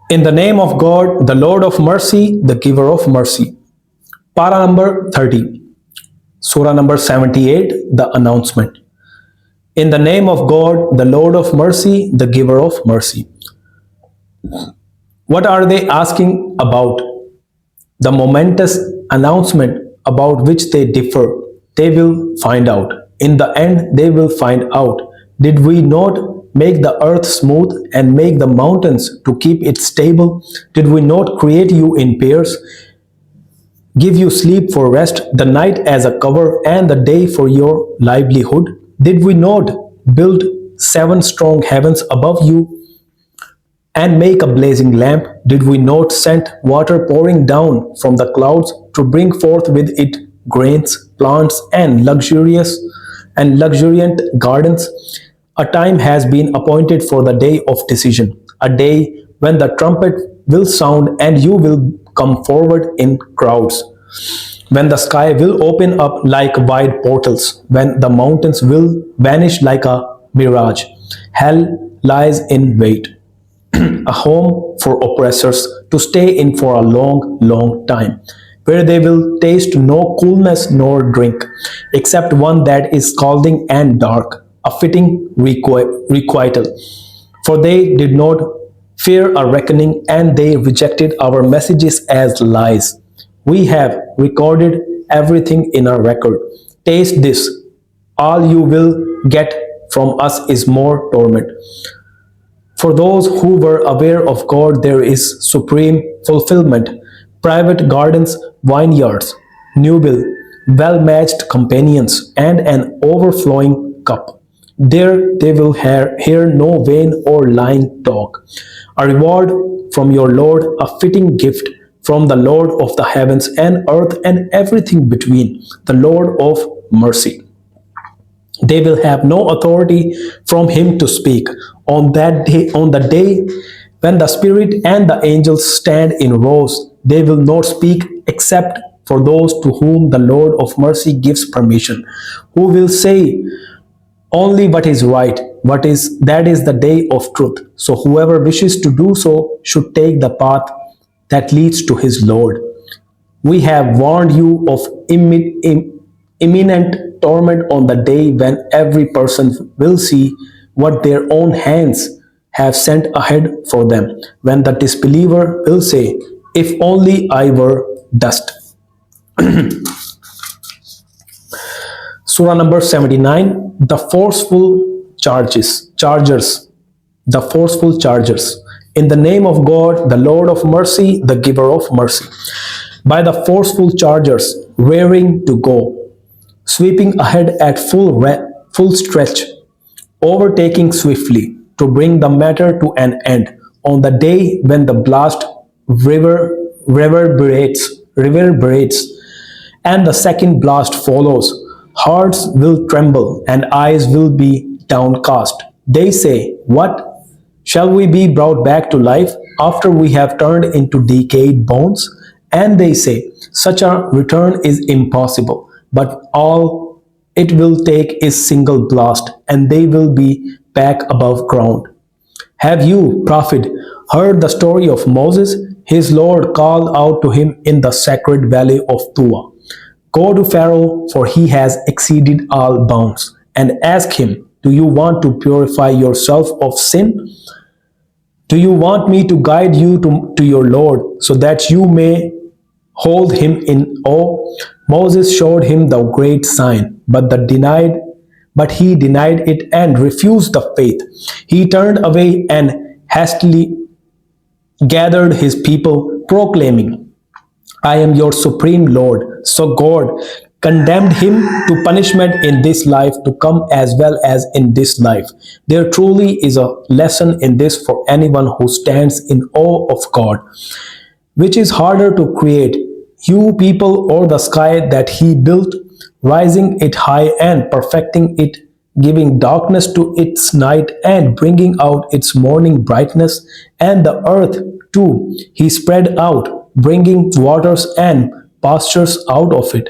In the name of God, the Lord of mercy, the giver of mercy. Para number 30. Surah number 78, the announcement. In the name of God, the Lord of mercy, the giver of mercy. What are they asking about? The momentous announcement about which they differ. They will find out. In the end, they will find out. Did we not make the earth smooth and make the mountains to keep it stable? Did we not create you in pairs, give you sleep for rest, the night as a cover, and the day for your livelihood? Did we not build 7 strong heavens above you and make a blazing lamp? Did we not send water pouring down from the clouds to bring forth with it grains, plants, and luxuriant gardens? A time has been appointed for the day of decision, a day when the trumpet will sound and you will come forward in crowds, when the sky will open up like wide portals, when the mountains will vanish like a mirage. Hell lies in wait, a home for oppressors to stay in for a long, long time, where they will taste no coolness nor drink, except one that is scalding and dark, a fitting requital. For they did not fear a reckoning, and they rejected our messages as lies. We have recorded everything in our record. Taste this. All you will get from us is more torment. For those who were aware of God, there is supreme fulfillment, private gardens, vineyards, nubile, well matched companions, and an overflowing cup. There they will hear no vain or lying talk. A reward from your Lord, a fitting gift from the Lord of the heavens and earth and everything between, the Lord of mercy. They will have no authority from him to speak. On that day, on the day when the Spirit and the angels stand in rows, they will not speak except for those to whom the Lord of mercy gives permission, who will say only what is right, what is that is the day of truth. So whoever wishes to do so should take the path that leads to his Lord. We have warned you of imminent torment on the day when every person will see what their own hands have sent ahead for them, when the disbeliever will say, if only I were dust. Surah number 79, the forceful chargers, the forceful chargers. In the name of God, the Lord of mercy, the giver of mercy. By the forceful chargers, rearing to go, sweeping ahead at full stretch, overtaking swiftly to bring the matter to an end on the day when the blast reverberates and the second blast follows. Hearts will tremble and eyes will be downcast. They say, what? Shall we be brought back to life after we have turned into decayed bones? And they say, such a return is impossible, but all it will take is single blast, and they will be back above ground. Have you, prophet, heard the story of Moses? His Lord called out to him in the sacred valley of Tua. Go to Pharaoh, for he has exceeded all bounds, and ask him, do you want to purify yourself of sin? Do you want me to guide you to your Lord so that you may hold him in awe? Moses showed him the great sign, but he denied it and refused the faith. He turned away and hastily gathered his people, proclaiming, I am your supreme Lord. So God condemned him to punishment in this life to come as well as in this life. There truly is a lesson in this for anyone who stands in awe of God. Which is harder to create, you people or the sky that he built, rising it high and perfecting it, giving darkness to its night and bringing out its morning brightness, and the earth too he spread out, bringing waters and pastures out of it,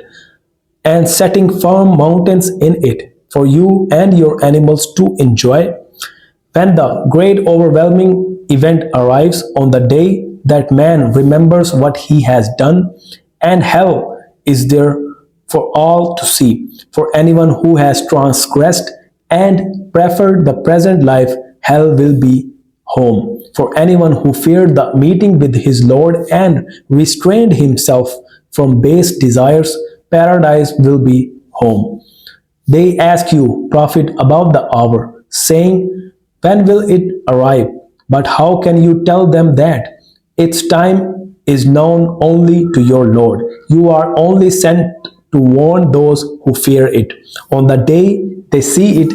and setting firm mountains in it for you and your animals to enjoy. When the great overwhelming event arrives on the day that man remembers what he has done, and hell is there for all to see. For anyone who has transgressed and preferred the present life, hell will be home. For anyone who feared the meeting with his Lord and restrained himself from base desires, paradise will be home. They ask you, Prophet, about the hour, saying, when will it arrive? But how can you tell them that? Its time is known only to your Lord. You are only sent to warn those who fear it. On the day they see it,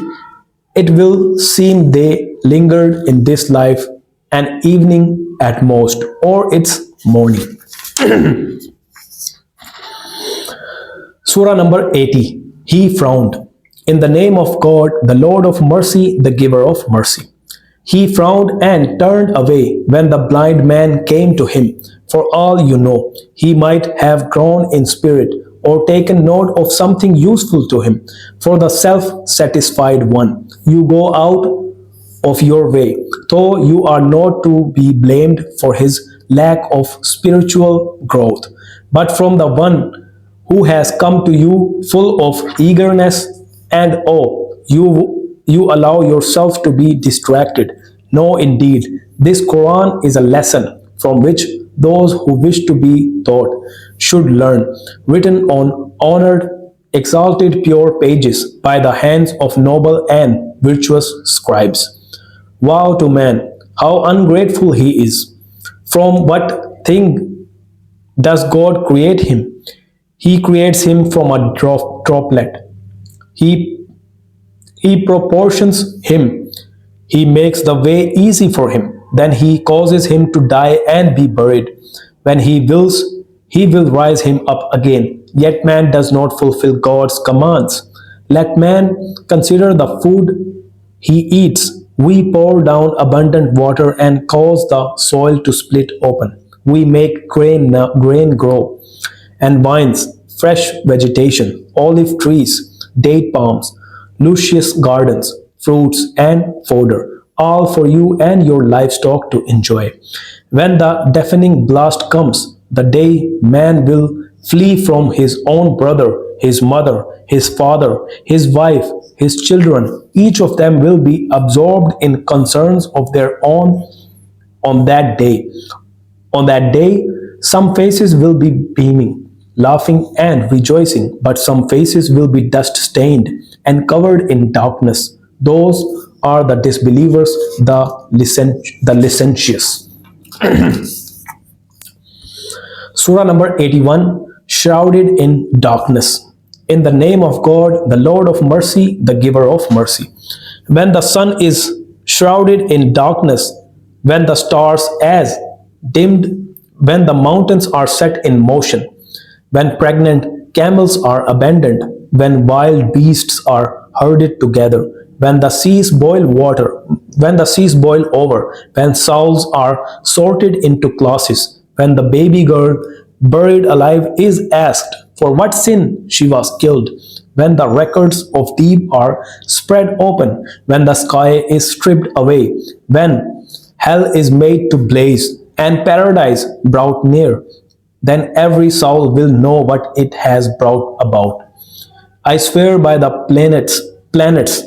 it will seem they lingered in this life an evening at most, or its morning. Surah number 80. He frowned. In the name of God, the Lord of mercy, the giver of mercy. He frowned and turned away when the blind man came to him. For all you know, he might have grown in spirit or taken note of something useful to him. For the self-satisfied one, you go out of your way, though you are not to be blamed for his lack of spiritual growth. But from the one who has come to you full of eagerness and awe, you allow yourself to be distracted. No, indeed, this Quran is a lesson from which those who wish to be taught should learn, written on honored, exalted, pure pages by the hands of noble and virtuous scribes. Woe to man, how ungrateful he is! From what thing does God create him? He creates him from a droplet. He, he proportions him. He makes the way easy for him. Then he causes him to die and be buried. When he wills, he will rise him up again. Yet man does not fulfill God's commands. Let man consider the food he eats. We pour down abundant water and cause the soil to split open. We make grain grow, and vines, fresh vegetation, olive trees, date palms, luscious gardens, fruits, and fodder, all for you and your livestock to enjoy. When the deafening blast comes, the day man will flee from his own brother, his mother, his father, his wife, his children. Each of them will be absorbed in concerns of their own on that day. On that day, some faces will be beaming, laughing, and rejoicing, but some faces will be dust stained and covered in darkness. Those are the disbelievers, the licentious. Surah number 81, shrouded in darkness. In the name of God, the Lord of mercy, the giver of mercy. When the sun is shrouded in darkness, when the stars as dimmed, when the mountains are set in motion, when pregnant camels are abandoned, when wild beasts are herded together, when the seas boil over, when souls are sorted into classes, when the baby girl buried alive is asked for what sin she was killed, when the records of deep are spread open, when the sky is stripped away, when hell is made to blaze and paradise brought near, then every soul will know what it has brought about. I swear by the planets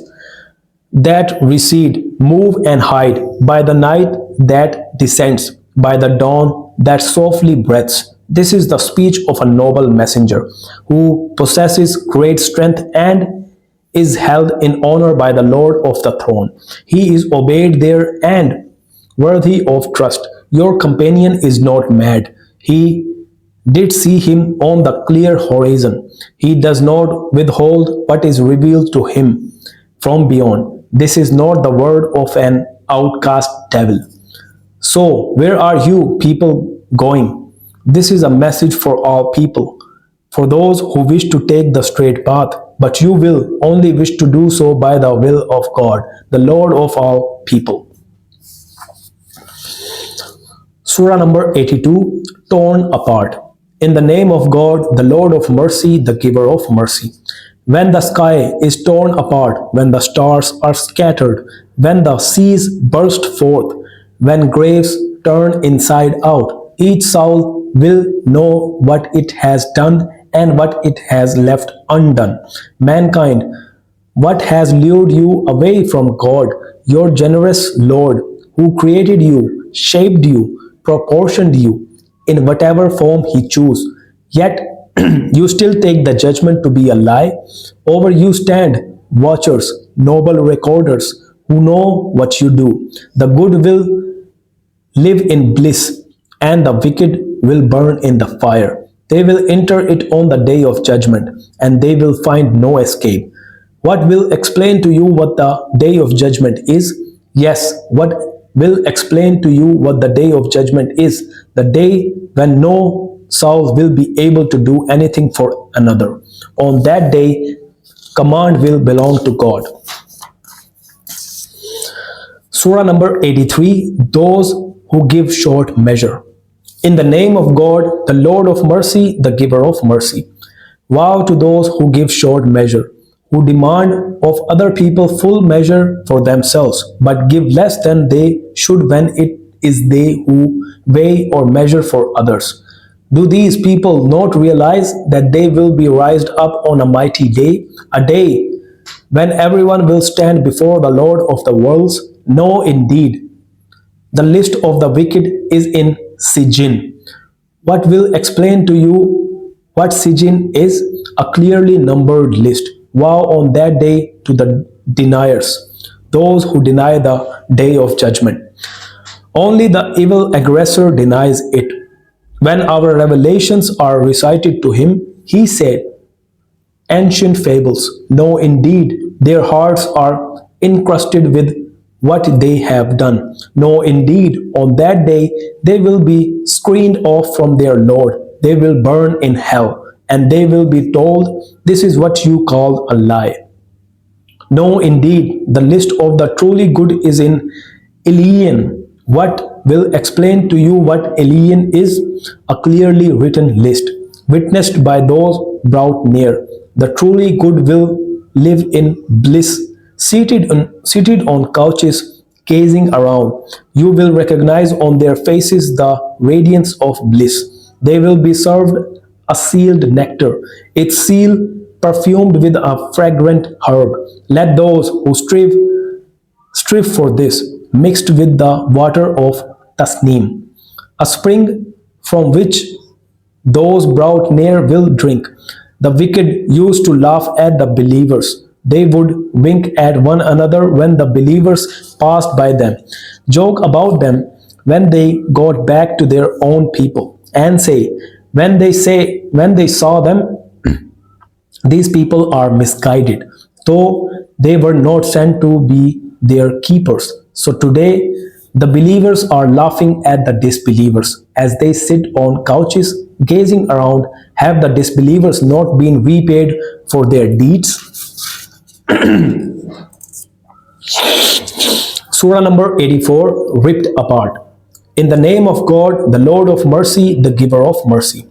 that recede, move and hide, by the night that descends, by the dawn that softly breathes. This is the speech of a noble messenger who possesses great strength and is held in honor by the Lord of the throne. He is obeyed there and worthy of trust. Your companion is not mad. He did see him on the clear horizon. He does not withhold what is revealed to him from beyond. This is not the word of an outcast devil. So, where are you people going? This is a message for all people, for those who wish to take the straight path, but you will only wish to do so by the will of God, the Lord of all people. Surah number 82, torn apart. In the name of God, the Lord of mercy, the giver of mercy. When the sky is torn apart, when the stars are scattered, when the seas burst forth, when graves turn inside out. Each soul will know what it has done and what it has left undone. Mankind, what has lured you away from God, your generous Lord, who created you, shaped you, proportioned you in whatever form He chose? Yet you still take the judgment to be a lie. Over you stand watchers, noble recorders, who know what you do. The good will live in bliss, and the wicked will burn in the fire. They will enter it on the day of judgment, and they will find no escape. What will explain to you what the day of judgment is? Yes, what will explain to you what the day of judgment is? The day when no soul will be able to do anything for another. On that day, command will belong to God. Surah number 83, those who give short measure. In the name of God, the Lord of mercy, the giver of mercy. Woe to those who give short measure, who demand of other people full measure for themselves, but give less than they should when it is they who weigh or measure for others. Do these people not realize that they will be raised up on a mighty day, a day when everyone will stand before the Lord of the worlds? No, indeed, the list of the wicked is in Sijin. What will explain to you what Sijin is? A clearly numbered list. Woe on that day to the deniers, those who deny the day of judgment. Only the evil aggressor denies it. When our revelations are recited to him, he said, ancient fables. No, indeed, their hearts are encrusted with what they have done. No, indeed, on that day they will be screened off from their Lord. They will burn in hell, and they will be told, this is what you call a lie. No, indeed, the list of the truly good is in Alien. What will explain to you what Alien is? A clearly written list, witnessed by those brought near. The truly good will live in bliss, seated on couches, gazing around. You will recognize on their faces the radiance of bliss. They will be served a sealed nectar, its seal perfumed with a fragrant herb. Let those who strive for this, mixed with the water of tasneem, a spring from which those brought near will drink. The wicked used to laugh at the believers. They would wink at one another when the believers passed by them, joke about them when they got back to their own people, and when they saw them, these people are misguided, though they were not sent to be their keepers. So today, the believers are laughing at the disbelievers as they sit on couches gazing around. Have the disbelievers not been repaid for their deeds? Surah number 84, ripped apart. In the name of God, the Lord of mercy, the giver of mercy.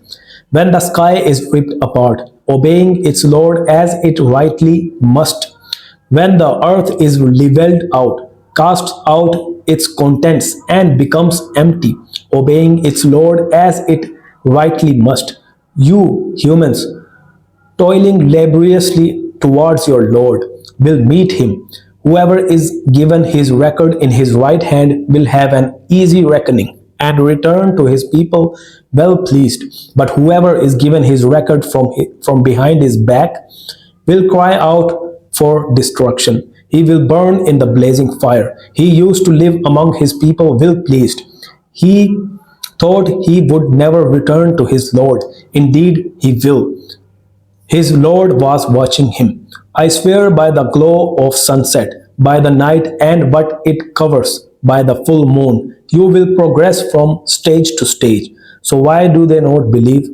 When the sky is ripped apart, obeying its Lord as it rightly must. When the earth is leveled out, casts out its contents and becomes empty, obeying its Lord as it rightly must. You, humans, toiling laboriously towards your Lord, will meet him. Whoever is given his record in his right hand will have an easy reckoning and return to his people well pleased. But whoever is given his record from behind his back will cry out for destruction. He will burn in the blazing fire. He used to live among his people well pleased. He thought he would never return to his Lord. Indeed, he will. His Lord was watching him. I swear by the glow of sunset, by the night and what it covers, by the full moon, you will progress from stage to stage. So why do they not believe?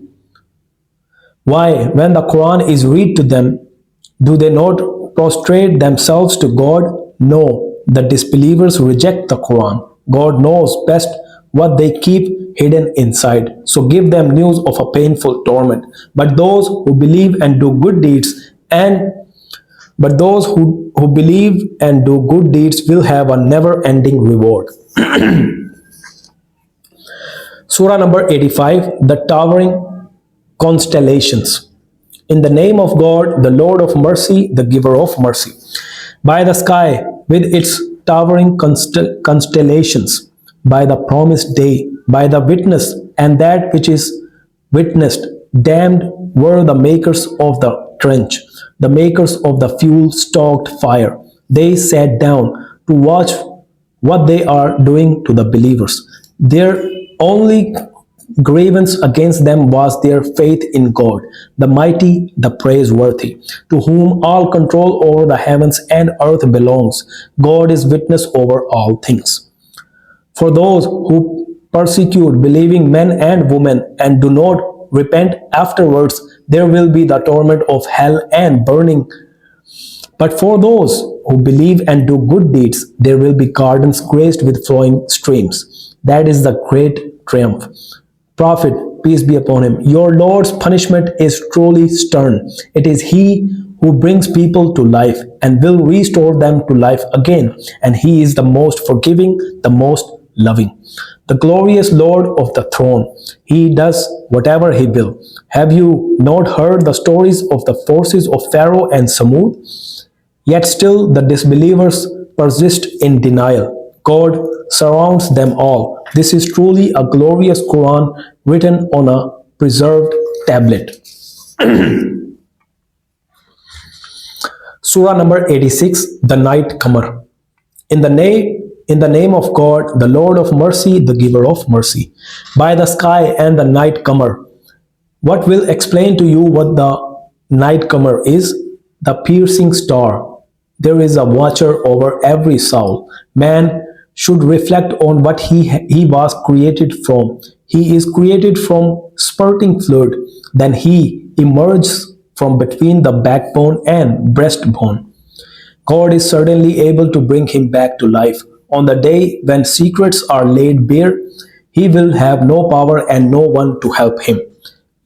Why, when the Qur'an is read to them, do they not prostrate themselves to God? No, the disbelievers reject the Qur'an. God knows best what they keep hidden inside. So give them news of a painful torment. But those who believe and do good deeds who believe and do good deeds will have a never-ending reward. Surah number 85, the towering constellations. In the name of God, the Lord of mercy, the giver of mercy. By the sky with its towering constellations, by the promised day, by the witness and that which is witnessed, damned were the makers of the trench, the makers of the fuel stoked fire. They sat down to watch what they are doing to the believers. Their only grievance against them was their faith in God, the mighty, the praiseworthy, to whom all control over the heavens and earth belongs. God is witness over all things. For those who persecute believing men and women and do not repent afterwards, there will be the torment of hell and burning. But for those who believe and do good deeds, there will be gardens graced with flowing streams. That is the great triumph. Prophet, peace be upon him, your Lord's punishment is truly stern. It is He who brings people to life and will restore them to life again. And He is the most forgiving, the most loving. The glorious Lord of the throne. He does whatever He will. Have you not heard the stories of the forces of Pharaoh and Samud? Yet still the disbelievers persist in denial. God surrounds them all. This is truly a glorious Qur'an written on a preserved tablet. Surah number 86, the night comer. In the name of God, the Lord of mercy, the giver of mercy. By the sky and the night comer. What will explain to you what the night comer is? The piercing star. There is a watcher over every soul. Man should reflect on what he was created from. He is created from spurting fluid. Then he emerges from between the backbone and breastbone. God is certainly able to bring him back to life. On the day when secrets are laid bare, he will have no power and no one to help him.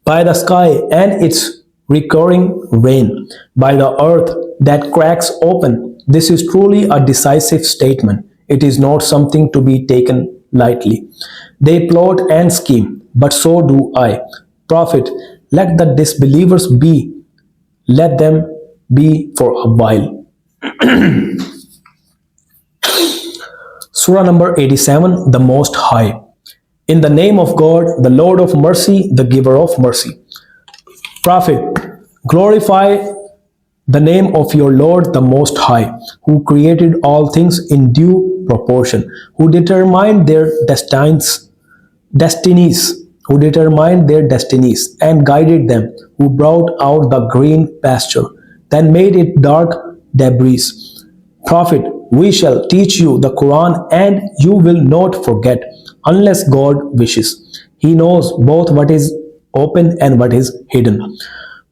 By the sky and its recurring rain, by the earth that cracks open. This is truly a decisive statement. It is not something to be taken lightly. They plot and scheme, but so do I. Prophet, let the disbelievers be, let them be for a while. Surah number 87, the Most High. In the name of God, the Lord of mercy, the giver of mercy. Prophet, glorify the name of your Lord the Most High, who created all things in due proportion, who determined their destinies and guided them, who brought out the green pasture, then made it dark debris. Prophet, we shall teach you the Quran and you will not forget unless God wishes. He knows both what is open and what is hidden.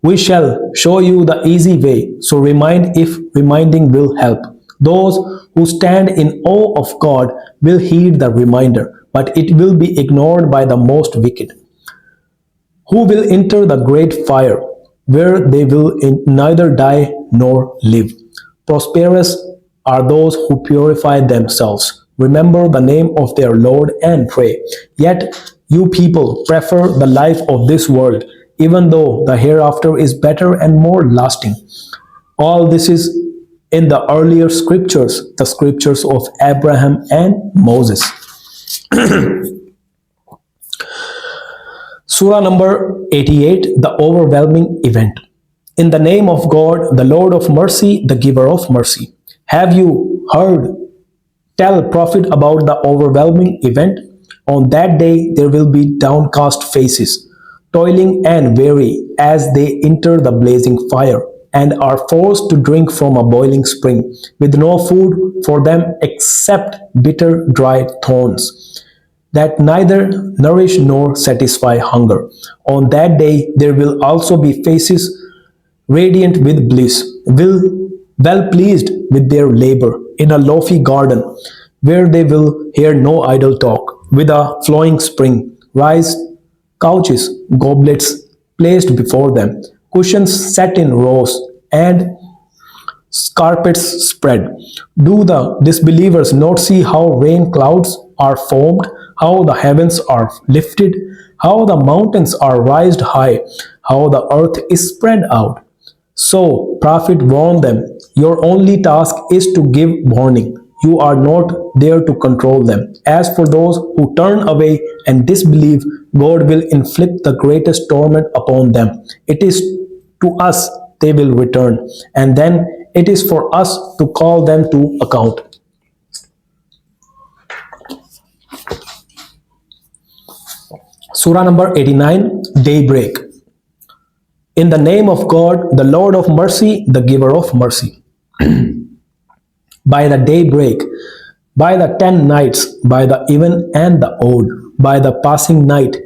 We shall show you the easy way, so remind if reminding will help. Those who stand in awe of God will heed the reminder, but it will be ignored by the most wicked, who will enter the great fire, where they will neither die nor live. Prosperous are those who purify themselves. Remember the name of their Lord and pray. Yet you people prefer the life of this world, even though the hereafter is better and more lasting. All this is in the earlier scriptures, the scriptures of Abraham and Moses. Surah number 88, the overwhelming event. In the name of God, the Lord of mercy, the giver of mercy. Have you heard? Tell Prophet about the overwhelming event. On that day there will be downcast faces, toiling and weary as they enter the blazing fire, and are forced to drink from a boiling spring, with no food for them except bitter dry thorns, that neither nourish nor satisfy hunger. On that day there will also be faces radiant with bliss, well pleased with their labor, in a lofty garden, where they will hear no idle talk, with a flowing spring, rise, couches, goblets placed before them, cushions set in rows, and carpets spread. Do the disbelievers not see how rain clouds are formed, how the heavens are lifted, how the mountains are raised high, how the earth is spread out. So, Prophet warned them, your only task is to give warning. You are not there to control them. As for those who turn away and disbelieve, God will inflict the greatest torment upon them. It is to us they will return, and then it is for us to call them to account. Surah number 89, Daybreak. In the name of God, the Lord of mercy, the giver of mercy. By the daybreak, by the 10 nights, by the even and the odd, by the passing night,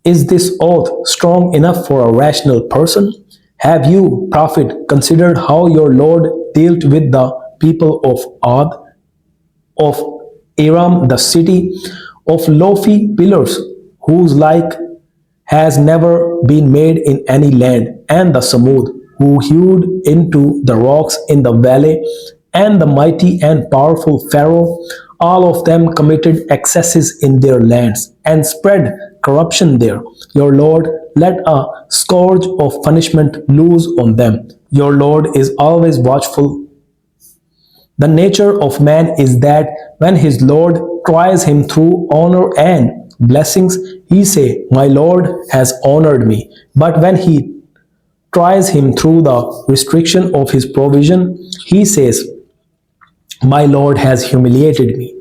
is this oath strong enough for a rational person? Have you, Prophet, considered how your Lord dealt with the people of Ad, of Aram, the city of lofty pillars, whose like has never been made in any land, and the Samud, who hewed into the rocks in the valley, and the mighty and powerful Pharaoh, all of them committed excesses in their lands and spread corruption there. Your Lord let a scourge of punishment loose on them. Your Lord is always watchful. The nature of man is that when his Lord tries him through honor and blessings, he say, my Lord has honored me. But when he tries him through the restriction of his provision, he says, my Lord has humiliated me.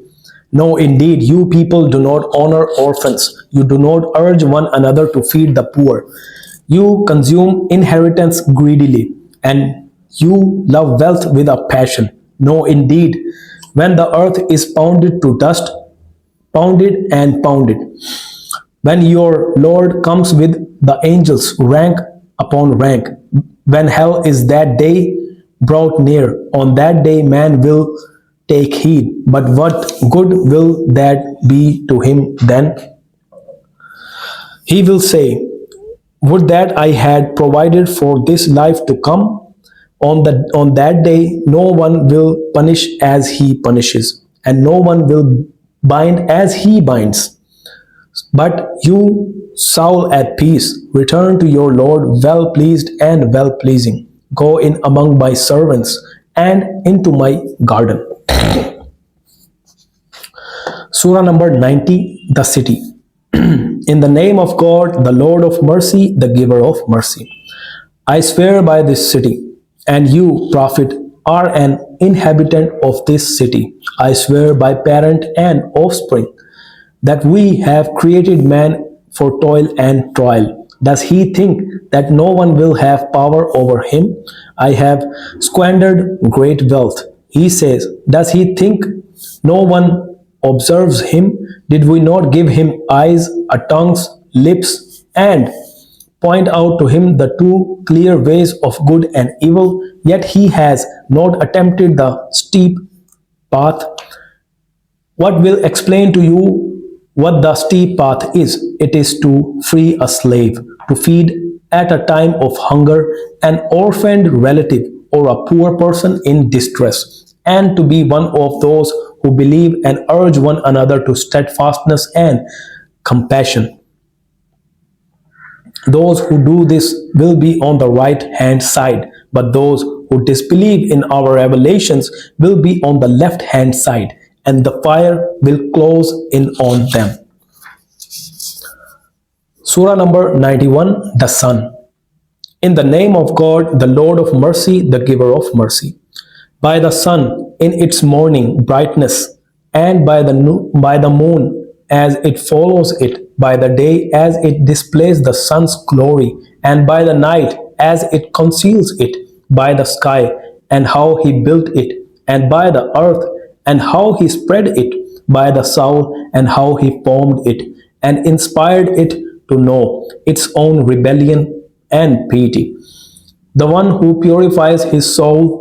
No, indeed, you people do not honor orphans. You do not urge one another to feed the poor. You consume inheritance greedily, and you love wealth with a passion. No, indeed, when the earth is pounded to dust, pounded and pounded, when your Lord comes with the angels rank upon rank, when hell is that day brought near, on that day man will take heed. But what good will that be to him then? He will say, would that I had provided for this life to come. On that day, no one will punish as he punishes, and no one will bind as he binds. But you, Saul, at peace, return to your Lord well pleased and well pleasing. Go in among my servants and into my garden. Surah number 90, The City. In the name of God, the Lord of mercy, the giver of mercy. I swear by this city, and you, Prophet, are an inhabitant of this city. I swear by parent and offspring, that we have created man for toil and trial. Does he think that no one will have power over him? I have squandered great wealth. He says, does he think no one observes him? Did we not give him eyes, a tongues, lips, and point out to him the two clear ways of good and evil? Yet he has not attempted the steep path. What will explain to you what the steep path is? It is to free a slave, to feed at a time of hunger an orphaned relative or a poor person in distress, and to be one of those who believe and urge one another to steadfastness and compassion. Those who do this will be on the right hand side, but those who disbelieve in our revelations will be on the left hand side, and the fire will close in on them. Surah number 91, The Sun. In the name of God, the Lord of mercy, the giver of mercy. By the sun in its morning brightness, and by the moon as it follows it, by the day as it displays the sun's glory, and by the night as it conceals it, by the sky and how he built it, and by the earth and how he spread it, by the soul and how he formed it, and inspired it to know its own rebellion and piety. The one who purifies his soul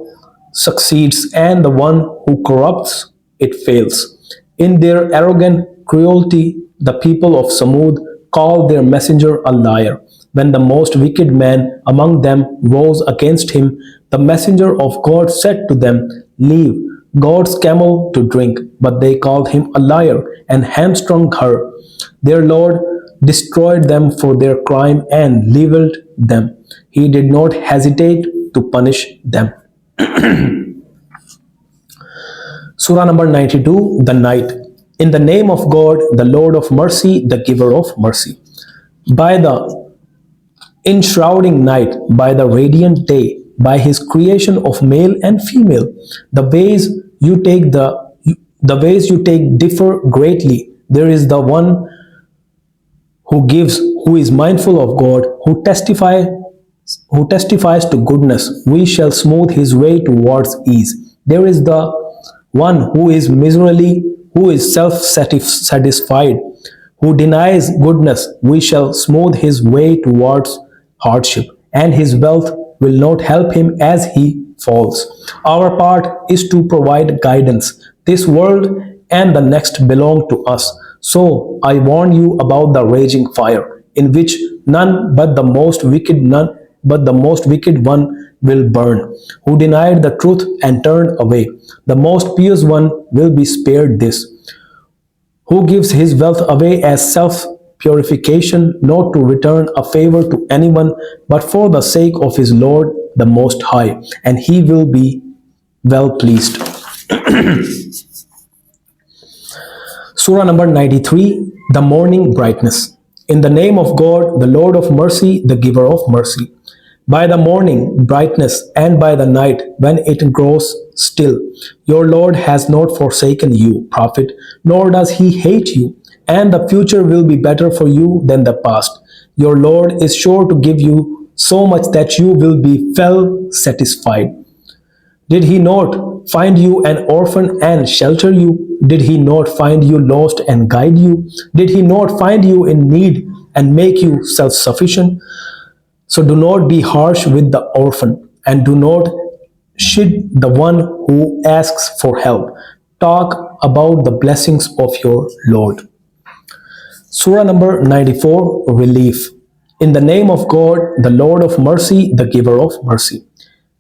succeeds, and the one who corrupts it fails. In their arrogant cruelty, the people of Samud called their messenger a liar. When the most wicked man among them rose against him, the messenger of God said to them, leave God's camel to drink, but they called him a liar and hamstrung her. Their Lord destroyed them for their crime and leveled them. He did not hesitate to punish them. Surah number 92, the night. In the name of God, the Lord of mercy, the giver of mercy. By the enshrouding night, by the radiant day, by his creation of male and female, the ways you take the ways you take differ greatly. There is the one who gives, who is mindful of God, who testifies to goodness. We shall smooth his way towards ease. There is the one who is miserly, who is self-satisfied, who denies goodness. We shall smooth his way towards hardship, and his wealth will not help him as he falls. Our part is to provide guidance. This world and the next belong to us. So I warn you about the raging fire, in which none but the most wicked one will burn, who denied the truth and turned away. The most pious one will be spared this, who gives his wealth away as self purification, not to return a favor to anyone, but for the sake of his Lord the Most High, and he will be well pleased. Surah number 93, the morning brightness. In the name of God, the Lord of mercy, the giver of mercy. By the morning brightness and by the night when it grows still, your Lord has not forsaken you, Prophet, nor does he hate you, and the future will be better for you than the past. Your Lord is sure to give you so much that you will be well satisfied. Did he not find you an orphan and shelter you? Did he not find you lost and guide you? Did he not find you in need and make you self-sufficient? So do not be harsh with the orphan, and do not chide the one who asks for help. Talk about the blessings of your Lord. Surah number 94, relief. In the name of God, the Lord of mercy, the giver of mercy.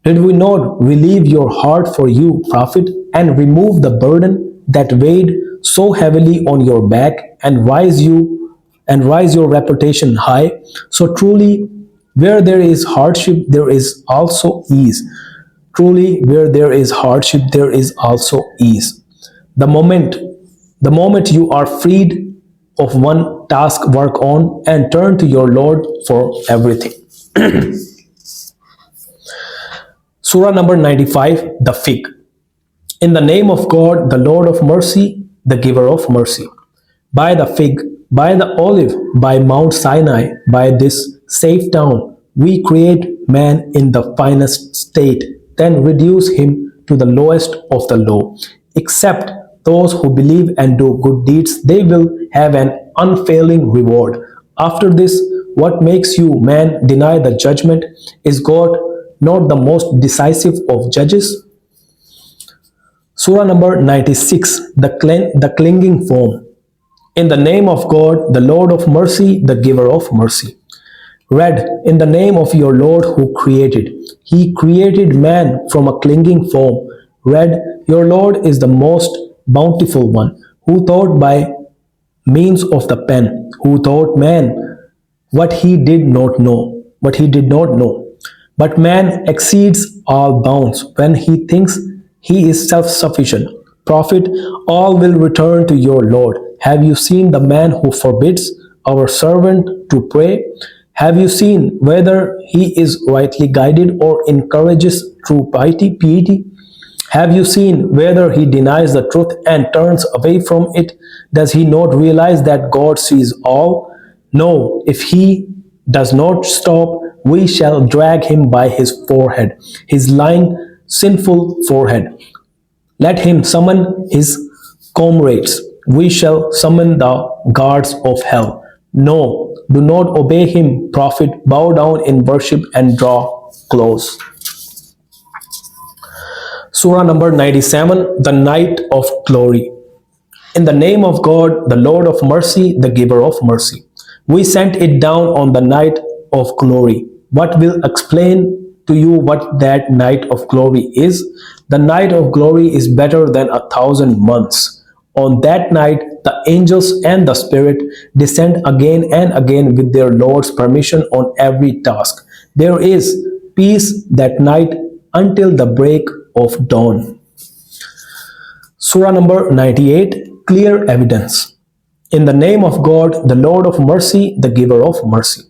Did we not relieve your heart for you, Prophet, and remove the burden that weighed so heavily on your back, and rise your reputation high? So truly, where there is hardship, there is also ease. Truly, where there is hardship, there is also ease. The moment, the moment you are freed of one task, work on and turn to your Lord for everything. Surah number 95, the fig. In the name of God, the Lord of mercy, the giver of mercy. By the fig, by the olive, by Mount Sinai, by this safe town, we create man in the finest state, then reduce him to the lowest of the low. Except those who believe and do good deeds, they will have an unfailing reward. After this, what makes you, man, deny the judgment? Is God not the most decisive of judges? Surah number 96, the clinging foam. In the name of God, the Lord of mercy, the giver of mercy. Read, in the name of your Lord who created. He created man from a clinging foam. Read, your Lord is the most bountiful one, who taught by means of the pen, who taught man what he did not know, But man exceeds all bounds when he thinks he is self-sufficient. Prophet, all will return to your Lord. Have you seen the man who forbids our servant to pray? Have you seen whether he is rightly guided or encourages true piety? Have you seen whether he denies the truth and turns away from it? Does he not realize that God sees all? No, if he does not stop, we shall drag him by his forehead, his lying, sinful forehead. Let him summon his comrades. We shall summon the guards of hell. No, do not obey him, Prophet. Bow down in worship and draw close. Surah number 97, the night of glory. In the name of God, the Lord of mercy, the giver of mercy. We sent it down on the night of glory. What will explain to you what that night of glory is? The night of glory is better than 1,000 months. On that night, the angels and the Spirit descend again and again with their Lord's permission on every task. There is peace that night until the break of dawn. Surah number 98, Clear Evidence. In the name of God, the Lord of mercy, the giver of mercy.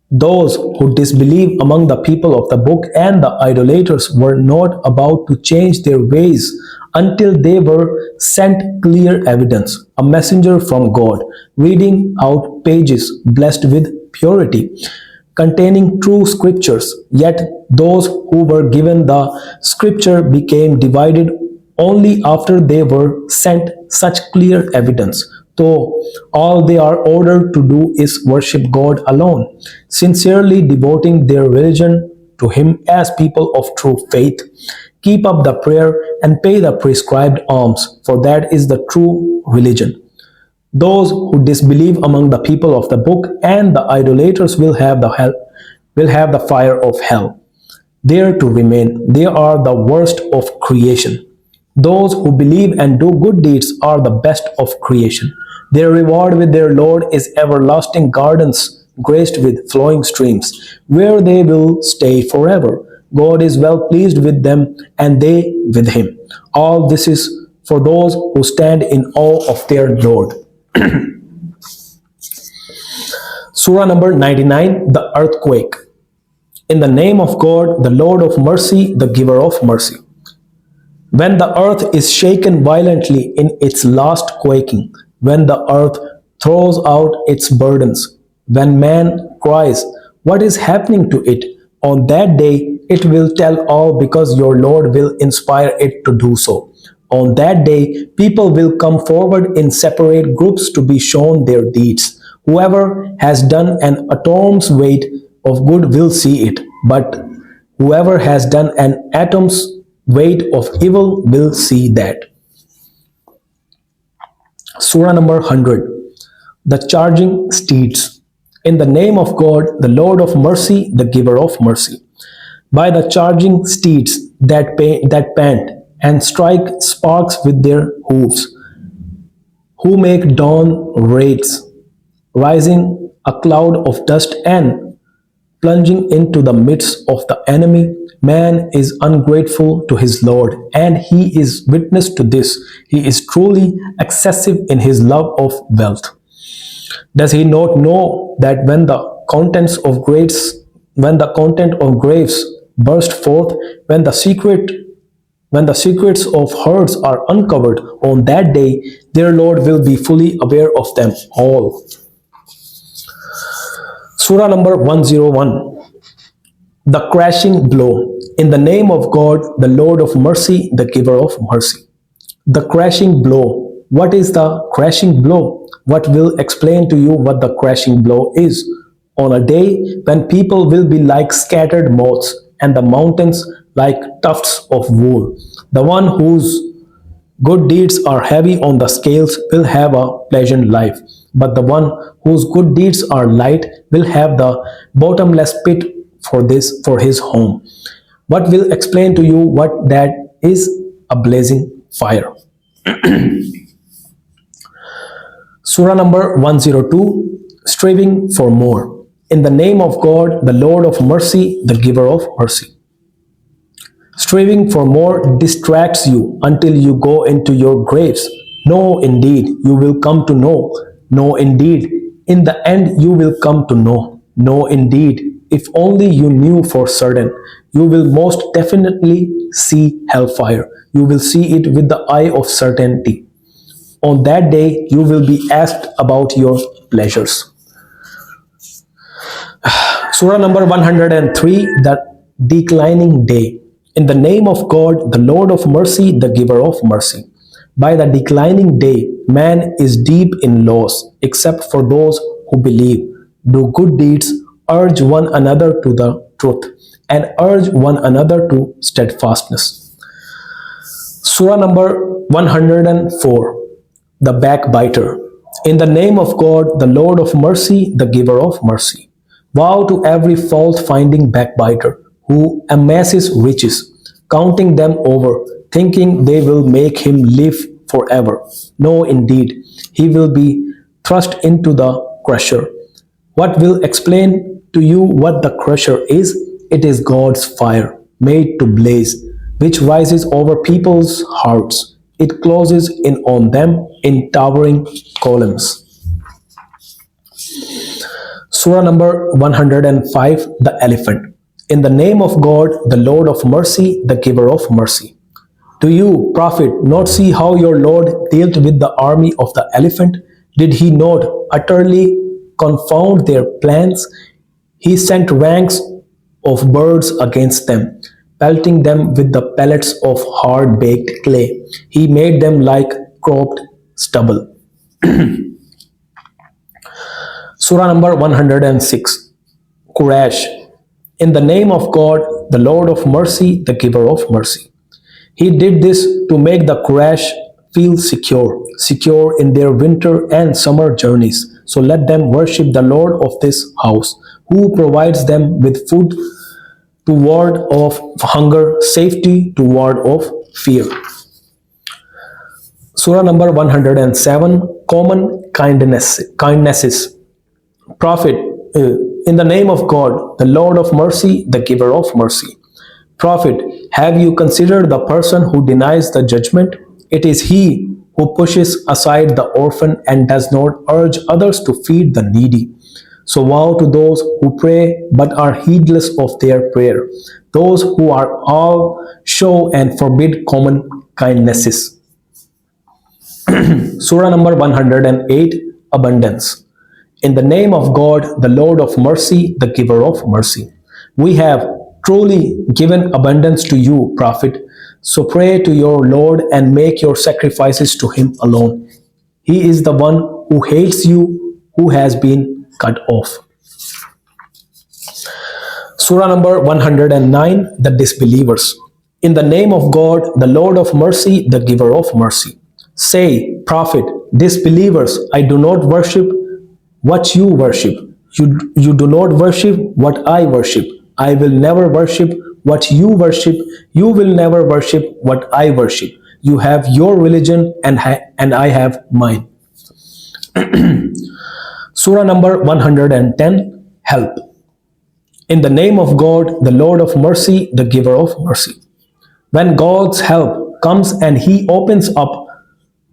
Those who disbelieve among the people of the book and the idolaters were not about to change their ways until they were sent clear evidence, a messenger from God, reading out pages blessed with purity, containing true scriptures. Yet those who were given the scripture became divided only after they were sent such clear evidence. Though all they are ordered to do is worship God alone, sincerely devoting their religion to Him as people of true faith. Keep up the prayer and pay the prescribed alms, for that is the true religion. Those who disbelieve among the people of the book and the idolaters will have the fire of hell, there to remain. They are the worst of creation. Those who believe and do good deeds are the best of creation. Their reward with their Lord is everlasting gardens graced with flowing streams, where they will stay forever. God is well pleased with them, and they with Him. All this is for those who stand in awe of their Lord. Surah number 99, The Earthquake. In the name of God, the Lord of mercy, the giver of mercy. When the earth is shaken violently in its last quaking, when the earth throws out its burdens, when man cries, "What is happening to it?" On that day it will tell all, because your Lord will inspire it to do so. On that day, people will come forward in separate groups to be shown their deeds. Whoever has done an atom's weight of good will see it, but whoever has done an atom's weight of evil will see that. Surah number 100, The Charging Steeds. In the name of God, the Lord of mercy, the giver of mercy. By the charging steeds that pant and strike sparks with their hooves, who make dawn raids, rising a cloud of dust and plunging into the midst of the enemy. Man is ungrateful to his Lord, and he is witness to this. He is truly excessive in his love of wealth. Does he not know that when the content of graves burst forth, when the secrets of hearts are uncovered, on that day their Lord will be fully aware of them all. Surah number 101, The Crashing Blow. In the name of God, the Lord of mercy, the giver of mercy. The crashing blow. What is the crashing blow? What will explain to you what the crashing blow is? On a day when people will be like scattered moths and the mountains like tufts of wool. The one whose good deeds are heavy on the scales will have a pleasant life, but the one whose good deeds are light will have the bottomless pit for his home. What will explain to you what that is? A blazing fire. Surah number 102, Striving for More. In the name of God, the Lord of mercy, the giver of mercy. Striving for more distracts you until you go into your graves. No, indeed, you will come to know. No, indeed, in the end you will come to know. No, indeed, if only you knew for certain. You will most definitely see hellfire. You will see it with the eye of certainty. On that day, you will be asked about your pleasures. Surah number 103, The Declining Day. In the name of God, the Lord of mercy, the giver of mercy. By the declining day, man is deep in loss, except for those who believe, do good deeds, urge one another to the truth, and urge one another to steadfastness. Surah number 104, The Backbiter. In the name of God, the Lord of mercy, the giver of mercy. Woe to every fault-finding backbiter, who amasses riches, counting them over, thinking they will make him live forever. No, indeed, he will be thrust into the crusher. What will explain to you what the crusher is? It is God's fire, made to blaze, which rises over people's hearts. It closes in on them in towering columns. Surah number 105, the elephant. In the name of God, the Lord of mercy, the giver of mercy. Do you, Prophet, not see how your Lord dealt with the army of the elephant? Did he not utterly confound their plans? He sent ranks of birds against them, pelting them with the pellets of hard baked clay. He made them like cropped stubble. Surah number 106, Quraysh. In the name of God, the Lord of mercy, the giver of mercy. He did this to make the Quraysh feel secure in their winter and summer journeys. So let them worship the Lord of this house, who provides them with food to ward off hunger, safety to ward off fear. Surah number 107, Common Kindnesses. Prophet, in the name of God, the Lord of mercy, the giver of mercy. Prophet, have you considered the person who denies the judgment? It is he who pushes aside the orphan and does not urge others to feed the needy. So woe to those who pray but are heedless of their prayer, those who are all show and forbid common kindnesses. Surah number 108, Abundance. In the name of God, the Lord of mercy, the giver of mercy. We have truly given abundance to you, Prophet. So pray to your Lord and make your sacrifices to him alone. He is the one who hates you, who has been cut off. Surah number 109, the Disbelievers. In the name of God, the Lord of mercy, the giver of mercy. Say, Prophet, disbelievers, I do not worship what you worship. You do not worship what I worship. I will never worship what you worship. You will never worship what I worship. You have your religion and I have mine. Surah number 110, Help. In the name of God, the Lord of mercy, the giver of mercy. When God's help comes and he opens up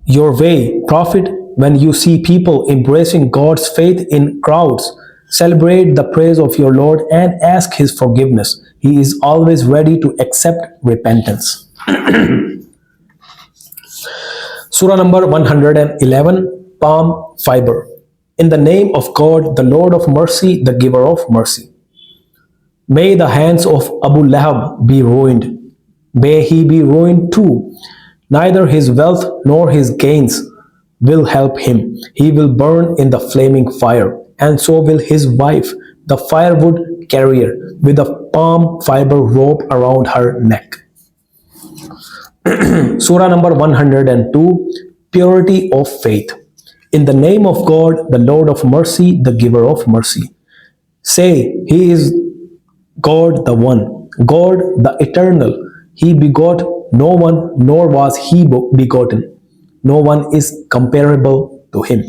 your way, Prophet, when you see people embracing God's faith in crowds, celebrate the praise of your Lord and ask his forgiveness. He is always ready to accept repentance. Surah number 111, Palm Fiber. In the name of God, the Lord of mercy, the giver of mercy. May the hands of Abu Lahab be ruined. May he be ruined too. Neither his wealth nor his gains will help him. He will burn in the flaming fire, and so will his wife, the firewood carrier, with a palm fiber rope around her neck. Surah number 102, Purity of Faith. In the name of God, the Lord of mercy, the giver of mercy. Say, he is God the One, God the Eternal. He begot no one, nor was he begotten. No one is comparable to him.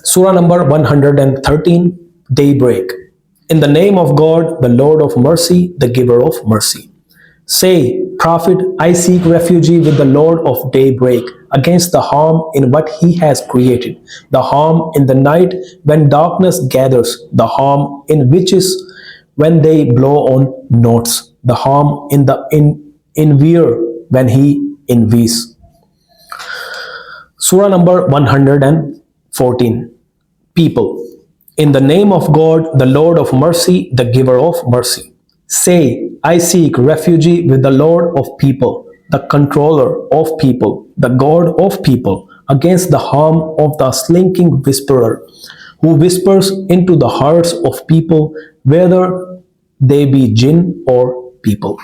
Surah number 113, Daybreak. In the name of God, the Lord of mercy, the giver of mercy. Say, Prophet, I seek refuge with the Lord of daybreak against the harm in what he has created, the harm in the night when darkness gathers, the harm in witches when they blow on notes, the harm in the envier when he envies. Surah number 114, People. In the name of God, the Lord of mercy, the giver of mercy. Say, I seek refuge with the Lord of people, the controller of people, the God of people, against the harm of the slinking whisperer, who whispers into the hearts of people, whether they be jinn or people.